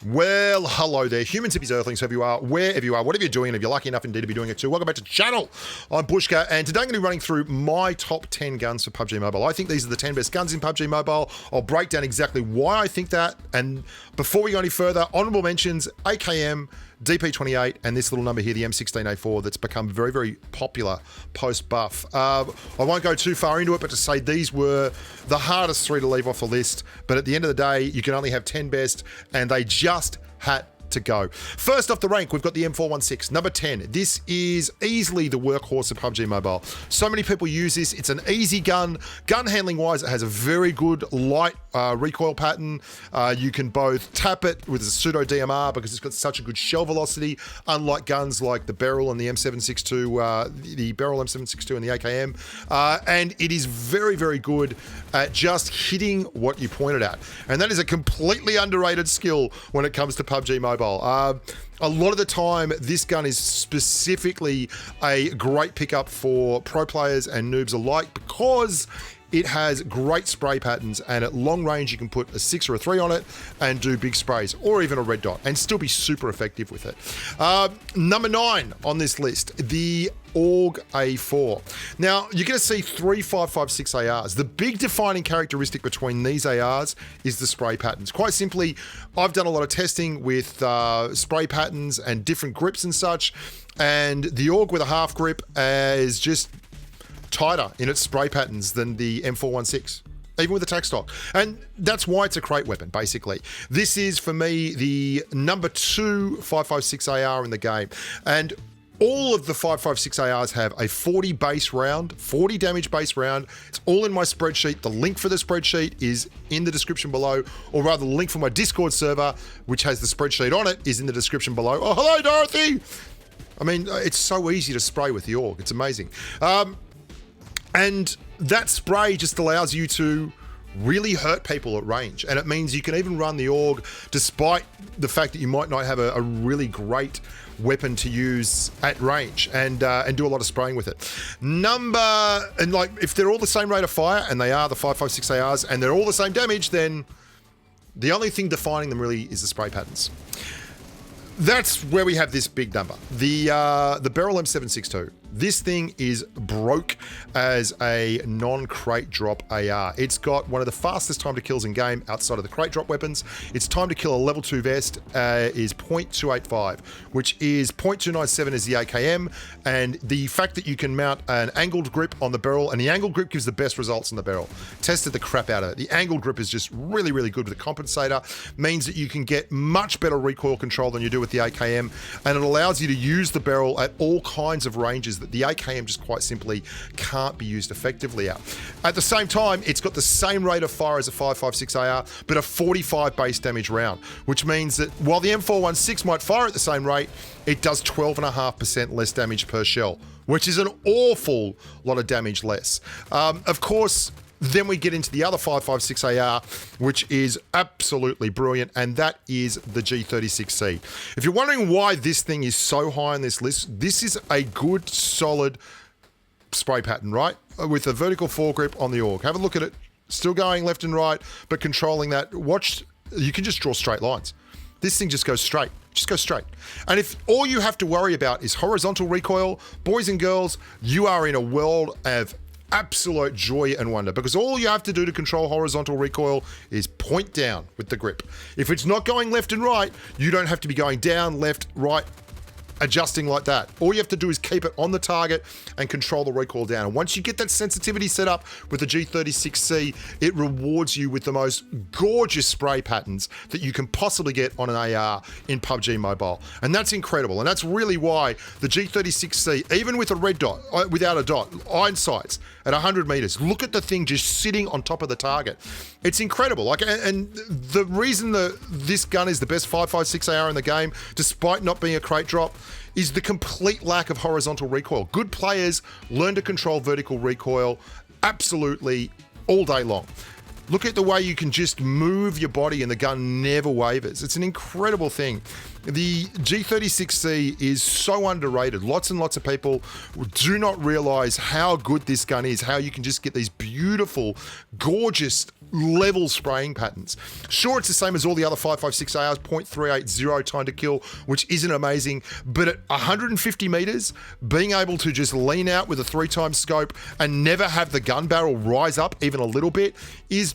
Well, hello there, humans, hippies, earthlings, whoever you are, wherever you are, whatever you're doing, and if you're lucky enough indeed to be doing it too, welcome back to the channel. I'm Bushka, and today I'm going to be running through my top 10 guns for PUBG Mobile. I think these are the 10 best guns in PUBG Mobile. I'll break down exactly why I think that, and before we go any further, honourable mentions, AKM, DP28, and this little number here, the M16A4, that's become very, very popular post-buff. I won't go too far into it, but to say these were the hardest three to leave off the list, but at the end of the day, you can only have 10 best, and they just had to go. First off the rank, we've got the M416, number 10. This is easily the workhorse of PUBG Mobile. So many people use this. It's an easy gun. Gun handling wise, it has a very good light recoil pattern. You can both tap it with a pseudo DMR because it's got such a good shell velocity, unlike guns like the BERYL and the M762, the BERYL M762 and the AKM. And it is very, very good at just hitting what you pointed at. And that is a completely underrated skill when it comes to PUBG Mobile. A lot of the time, this gun is specifically a great pickup for pro players and noobs alike because it has great spray patterns, and at long range you can put a 6 or a 3 on it and do big sprays, or even a red dot, and still be super effective with it. Number 9 on this list, the AUG A4. Now, you're going to see 3 5.56 ARs. The big defining characteristic between these ARs is the spray patterns. Quite simply, I've done a lot of testing with spray patterns and different grips and such, and the AUG with a half grip is just tighter in its spray patterns than the M416, even with the tac stock. And that's why it's a crate weapon, basically. This is, for me, the number 2 5.56 AR in the game. And all of the 5.56 ARs have a 40 base round, 40 damage base round. It's all in my spreadsheet. The link for the spreadsheet is in the description below, or rather the link for my Discord server, which has the spreadsheet on it, is in the description below. Oh, hello, Dorothy! I mean, it's so easy to spray with the AUG. It's amazing. And that spray just allows you to really hurt people at range. And it means you can even run the AUG despite the fact that you might not have a really great weapon to use at range, and do a lot of spraying with it. And like, if they're all the same rate of fire, and they are the 5.56 ARs, and they're all the same damage, then the only thing defining them really is the spray patterns. That's where we have this big number. The BERYL M762. This thing is broke as a non-crate drop AR. It's got one of the fastest time to kills in game outside of the crate drop weapons. Its time to kill a level 2 vest is 0.285, which is 0.297 as the AKM. And the fact that you can mount an angled grip on the BERYL, and the angled grip gives the best results on the BERYL. Tested the crap out of it. The angled grip is just really, really good with the compensator. Means that you can get much better recoil control than you do with the AKM. And it allows you to use the BERYL at all kinds of ranges that the AKM just quite simply can't be used effectively at. At the same time, it's got the same rate of fire as a 5.56 AR, but a 45 base damage round, which means that while the M416 might fire at the same rate, it does 12.5% less damage per shell, which is an awful lot of damage less. Of course, then we get into the other 5.56 AR, which is absolutely brilliant, and that is the G36C. If you're wondering why this thing is so high on this list, this is a good, solid spray pattern, right? With a vertical foregrip on the AUG. Have a look at it. Still going left and right, but controlling that. Watch, you can just draw straight lines. This thing just goes straight. Just go straight. And if all you have to worry about is horizontal recoil, boys and girls, you are in a world of absolute joy and wonder, because all you have to do to control horizontal recoil is point down with the grip. If it's not going left and right, you don't have to be going down, left, right, adjusting like that. All you have to do is keep it on the target and control the recoil down. And once you get that sensitivity set up with the G36C, it rewards you with the most gorgeous spray patterns that you can possibly get on an AR in PUBG Mobile. And that's incredible. And that's really why the G36C, even with a red dot, without a dot, iron sights at 100 meters, look at the thing just sitting on top of the target. It's incredible. Like, and the reason that this gun is the best 5.56 AR in the game, despite not being a crate drop, is the complete lack of horizontal recoil. Good players learn to control vertical recoil absolutely all day long. Look at the way you can just move your body and the gun never wavers. It's an incredible thing. The G36C is so underrated. Lots and lots of people do not realize how good this gun is, how you can just get these beautiful, gorgeous level spraying patterns. Sure, it's the same as all the other 5.56 ARs, 0.380 time to kill, which isn't amazing, but at 150 meters, being able to just lean out with a 3x scope and never have the gun barrel rise up even a little bit is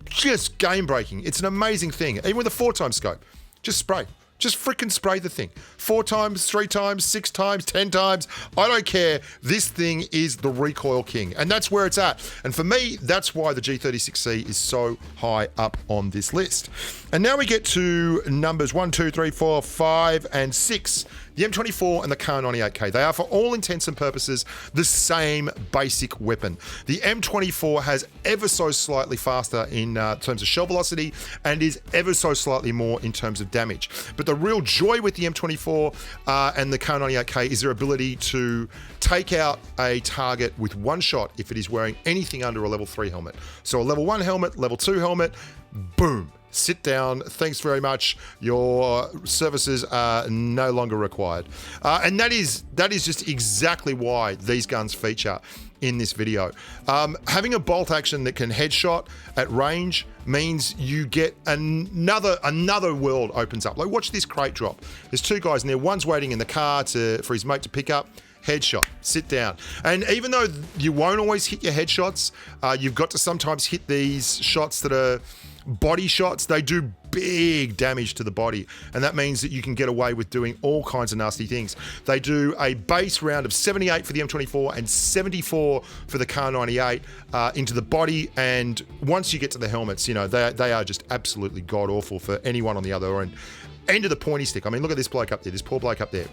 just game breaking. It's an amazing thing. Even with a 4x scope, just spray. Just freaking spray the thing. 4 times, 3 times, 6 times, 10 times. I don't care. This thing is the recoil king. And that's where it's at. And for me, that's why the G36C is so high up on this list. And now we get to numbers 1, 2, 3, 4, 5, and 6. The M24 and the Kar98K. They are, for all intents and purposes, the same basic weapon. The M24 has ever so slightly faster in terms of shell velocity and is ever so slightly more in terms of damage. But the real joy with the M24 and the Kar98K is their ability to take out a target with one shot if it is wearing anything under a level 3 helmet. So a level 1 helmet, level 2 helmet, boom. Sit down, thanks very much, your services are no longer required. And that is just exactly why these guns feature in this video. Having a bolt action that can headshot at range means you get another world opens up. Like, watch this crate drop. There's 2 guys in there, one's waiting in the car for his mate to pick up. Headshot, sit down. And even though you won't always hit your headshots, you've got to sometimes hit these shots that are body shots. They do big damage to the body, and that means that you can get away with doing all kinds of nasty things. They do a base round of 78 for the M24 and 74 for the Kar98 into the body, and once you get to the helmets, you know, they are just absolutely god-awful for anyone on the other end of the pointy stick. I mean, look at this bloke up there, this poor bloke up there.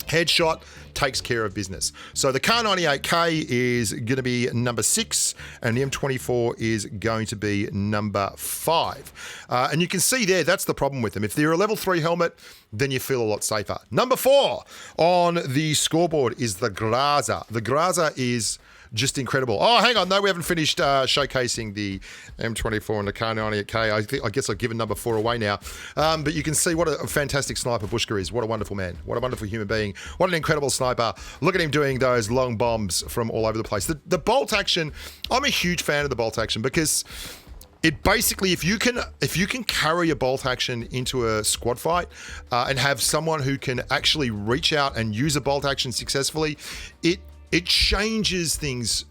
Headshot takes care of business. So the Kar98K is going to be number 6 and the M24 is going to be number 5. And you can see there, that's the problem with them. If they're a level 3 helmet, then you feel a lot safer. Number 4 on the scoreboard is the THEGROZA. The THEGROZA is just incredible. Oh, hang on. No, we haven't finished showcasing the M24 and the Kar98K. I guess I've given number 4 away now. But you can see what a fantastic sniper Bushka is. What a wonderful man. What a wonderful human being. What an incredible sniper. Look at him doing those long bombs from all over the place. The bolt action, I'm a huge fan of the bolt action because it basically, if you can carry a bolt action into a squad fight and have someone who can actually reach out and use a bolt action successfully, it changes things.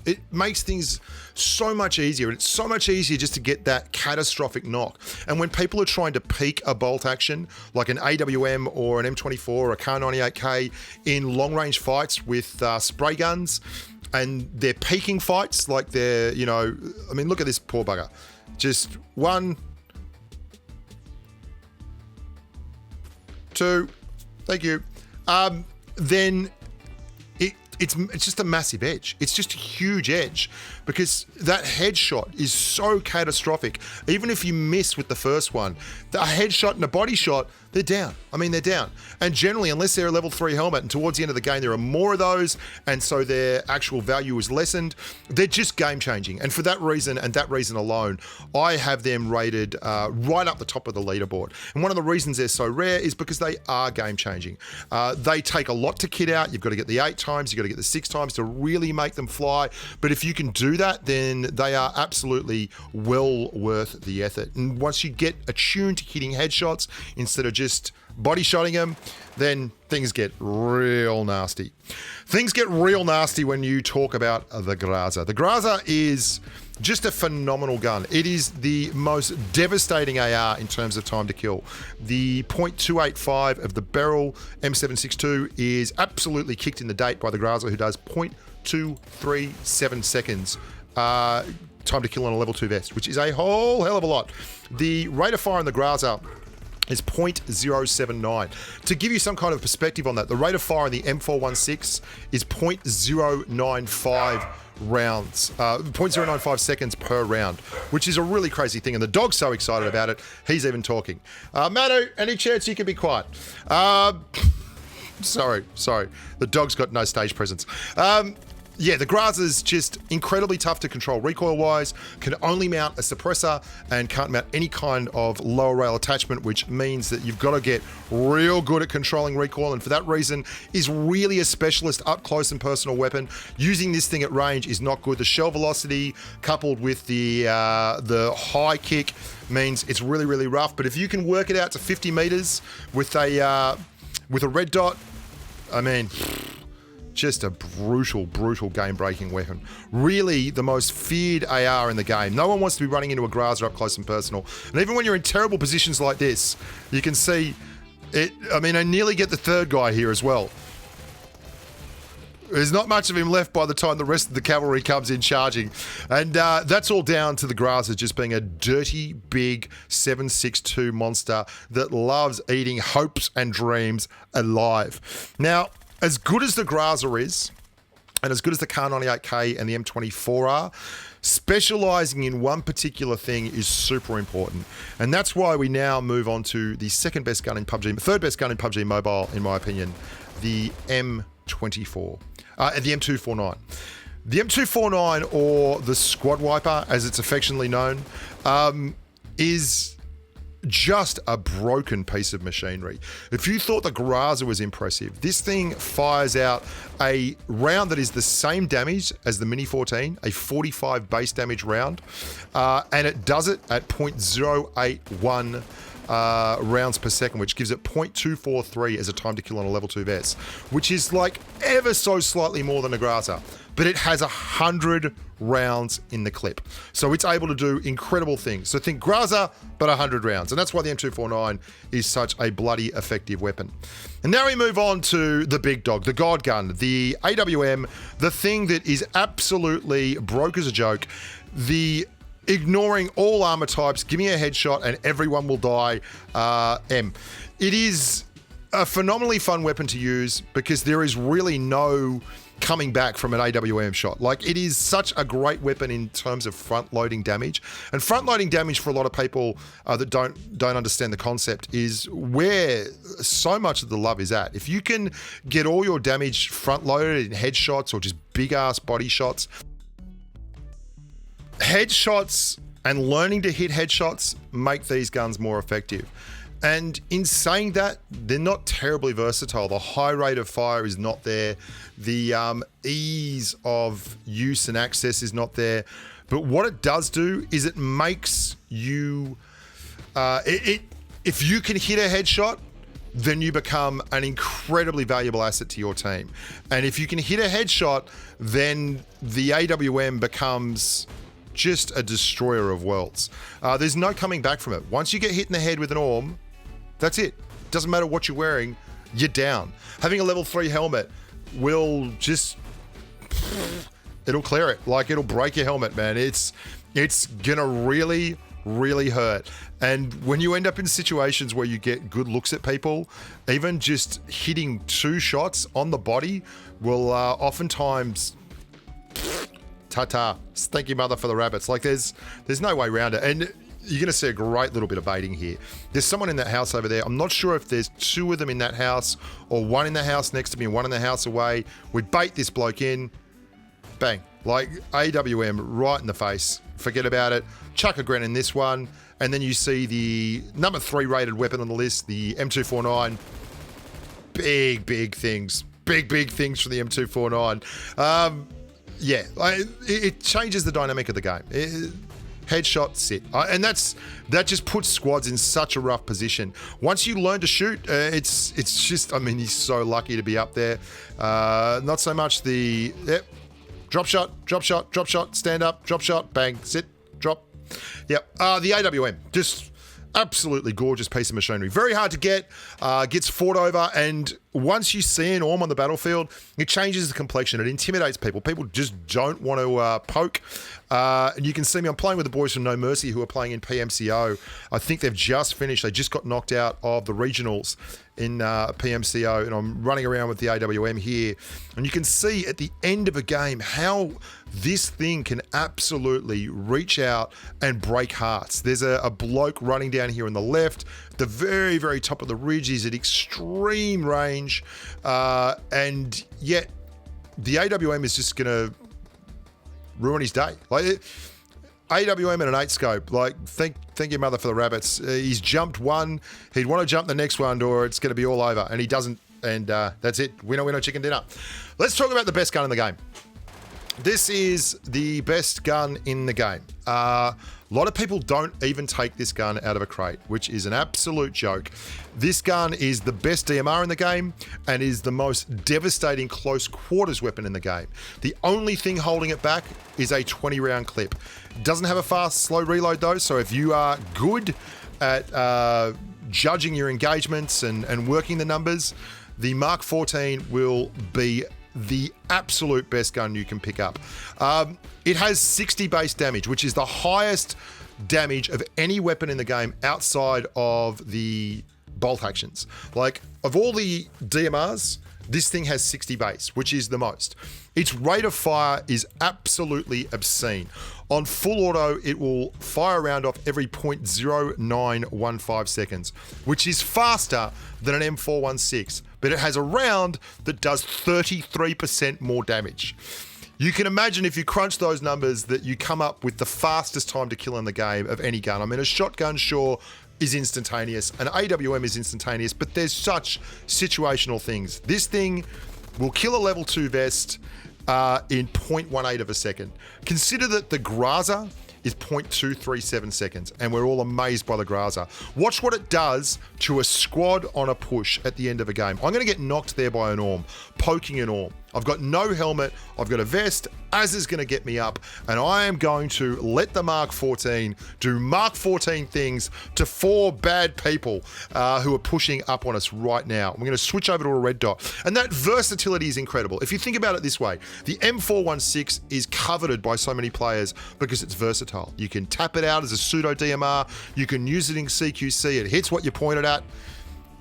It makes things so much easier. It's so much easier just to get that catastrophic knock. And when people are trying to peak a bolt action, like an AWM or an M24 or a Kar98K in long range fights with spray guns, and they're peaking fights, like they're, you know, I mean, look at this poor bugger. Just 1, 2, thank you. Then it's just a massive edge. It's just a huge edge because that headshot is so catastrophic. Even if you miss with the first one, a headshot and a body shot, they're down. I mean, they're down. And generally, unless they're a level 3 helmet, and towards the end of the game, there are more of those, and so their actual value is lessened, they're just game changing. And for that reason, and that reason alone, I have them rated right up the top of the leaderboard. And one of the reasons they're so rare is because they are game changing. They take a lot to kit out. You've got to get the 8 times, you've got to get the 6 times to really make them fly. But if you can do that, then they are absolutely well worth the effort. And once you get attuned to hitting headshots instead of just body shotting them, then things get real nasty. Things get real nasty when you talk about the THEGROZA. The THEGROZA is just a phenomenal gun. It is the most devastating AR in terms of time to kill. The .285 of the BERYL M762 is absolutely kicked in the date by the THEGROZA, who does 0.237 seconds time to kill on a level 2 vest, which is a whole hell of a lot. The rate of fire on the THEGROZA is 0.079. To give you some kind of perspective on that, the rate of fire in the M416 is 0.095 rounds, 0.095 seconds per round, which is a really crazy thing. And the dog's so excited about it, he's even talking. Manu, any chance you can be quiet? Sorry. The dog's got no stage presence. yeah, the Groza's just incredibly tough to control recoil-wise, can only mount a suppressor and can't mount any kind of lower rail attachment, which means that you've got to get real good at controlling recoil, and for that reason is really a specialist up close and personal weapon. Using this thing at range is not good. The shell velocity coupled with the high kick means it's really, really rough, but if you can work it out to 50 meters with a red dot, I mean, just a brutal, brutal game-breaking weapon. Really the most feared AR in the game. No one wants to be running into a Groza up close and personal. And even when you're in terrible positions like this, you can see it. I mean, I nearly get the third guy here as well. There's not much of him left by the time the rest of the cavalry comes in charging. And that's all down to the Groza just being a dirty, big 7.62 monster that loves eating hopes and dreams alive. Now, as good as the Groza is, and as good as the Kar98K and the M24 are, specializing in one particular thing is super important. And that's why we now move on to the third best gun in PUBG Mobile, in my opinion, the M24, the M249. The M249, or the Squad Wiper, as it's affectionately known, is just a broken piece of machinery. If you thought the Groza was impressive, this thing fires out a round that is the same damage as the Mini 14, a 45 base damage round, and it does it at 0.081 rounds per second, which gives it 0.243 as a time to kill on a level 2 vest, which is like ever so slightly more than a Groza, but it has 100 rounds in the clip. So it's able to do incredible things. So think Groza, but 100 rounds. And that's why the M249 is such a bloody effective weapon. And now we move on to the big dog, the God Gun, the AWM, the thing that is absolutely broke as a joke, the ignoring all armor types, give me a headshot and everyone will die, M. It is a phenomenally fun weapon to use because there is really no coming back from an AWM shot. Like, it is such a great weapon in terms of front-loading damage. And front-loading damage, for a lot of people that don't understand the concept, is where so much of the love is at. If you can get all your damage front-loaded in headshots or just big-ass body shots, headshots and learning to hit headshots make these guns more effective. And in saying that, they're not terribly versatile. The high rate of fire is not there. The ease of use and access is not there. But what it does do is it makes you... if you can hit a headshot, then you become an incredibly valuable asset to your team. And if you can hit a headshot, then the AWM becomes just a destroyer of worlds. There's no coming back from it. Once you get hit in the head with an AWM, that's it. Doesn't matter what you're wearing, you're down. Having a level 3 helmet will just... it'll clear it. Like, it'll break your helmet, man. It's gonna really, really hurt. And when you end up in situations where you get good looks at people, even just hitting 2 shots on the body will oftentimes... ta-ta, stinky mother for the rabbits. Like, there's no way around it. And you're going to see a great little bit of baiting here. There's someone in that house over there. I'm not sure if there's 2 of them in that house or one in the house next to me and one in the house away. We bait this bloke in. Bang. Like, AWM right in the face. Forget about it. Chuck a gren in this one. And then you see the number 3 rated weapon on the list, the M249. Big, big things. Big, big things for the M249. Yeah, it changes the dynamic of the game. Headshot, sit. And that just puts squads in such a rough position. Once you learn to shoot, it's just, I mean, he's so lucky to be up there. Not so much the, drop shot, stand up, drop shot, bang, sit, drop. Yep, the AWM, just absolutely gorgeous piece of machinery. Very hard to get, gets fought over, and once you see an AWM on the battlefield, it changes the complexion. It intimidates people. People just don't want to poke. And you can see me, I'm playing with the boys from No Mercy who are playing in PMCO. I think they've just finished. They just got knocked out of the regionals in PMCO, and I'm running around with the AWM here. And you can see at the end of a game how this thing can absolutely reach out and break hearts. There's a bloke running down here on the left. The very, very top of the ridge is at extreme range, and yet the AWM is just going to ruin his day. Like, AWM and an 8 scope, like, thank your mother for the rabbits. He's jumped one, he'd want to jump the next one, or it's going to be all over, and he doesn't, and that's it. Winner, chicken dinner. Let's talk about the best gun in the game. This is the best gun in the game. A lot of people don't even take this gun out of a crate, which is an absolute joke. This gun is the best DMR in the game and is the most devastating close quarters weapon in the game. The only thing holding it back is a 20-round clip. It doesn't have a fast, slow reload though, so if you are good at judging your engagements and working the numbers, the Mark 14 will be the absolute best gun you can pick up. It has 60 base damage, which is the highest damage of any weapon in the game outside of the bolt actions. Like, of all the DMRs, this thing has 60 base, which is the most. Its rate of fire is absolutely obscene. On full auto, it will fire a round off every 0.0915 seconds, which is faster than an M416, but it has a round that does 33% more damage. You can imagine if you crunch those numbers that you come up with the fastest time to kill in the game of any gun. I mean, a shotgun, sure, is instantaneous. An AWM is instantaneous, but there's such situational things. This thing will kill a level 2 vest in 0.18 of a second. Consider that the THEGROZA is 0.237 seconds, and we're all amazed by the THEGROZA. Watch what it does to a squad on a push at the end of a game. I'm going to get knocked there by an orm, poking an orm. I've got no helmet, I've got a vest, Az is going to get me up, and I am going to let the Mark 14 do Mark 14 things to 4 bad people who are pushing up on us right now. We're going to switch over to a red dot, and that versatility is incredible. If you think about it this way, the M416 is coveted by so many players because it's versatile. You can tap it out as a pseudo DMR, you can use it in CQC, it hits what you pointed at.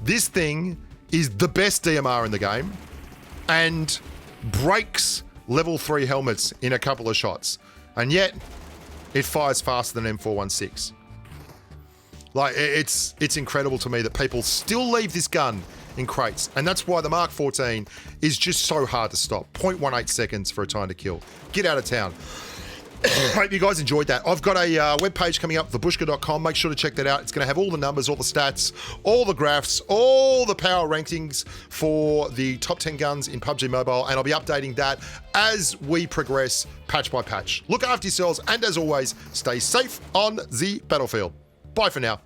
This thing is the best DMR in the game, and breaks level 3 helmets in a couple of shots, and yet it fires faster than M416. Like, it's incredible to me that people still leave this gun in crates, and that's why the Mark 14 is just so hard to stop. 0.18 seconds for a time to kill. Get out of town. Hope you guys enjoyed that. I've got a webpage coming up, thebushka.com. Make sure to check that out. It's going to have all the numbers, all the stats, all the graphs, all the power rankings for the top 10 guns in PUBG Mobile, and I'll be updating that as we progress patch by patch. Look after yourselves, and as always, stay safe on the battlefield. Bye for now.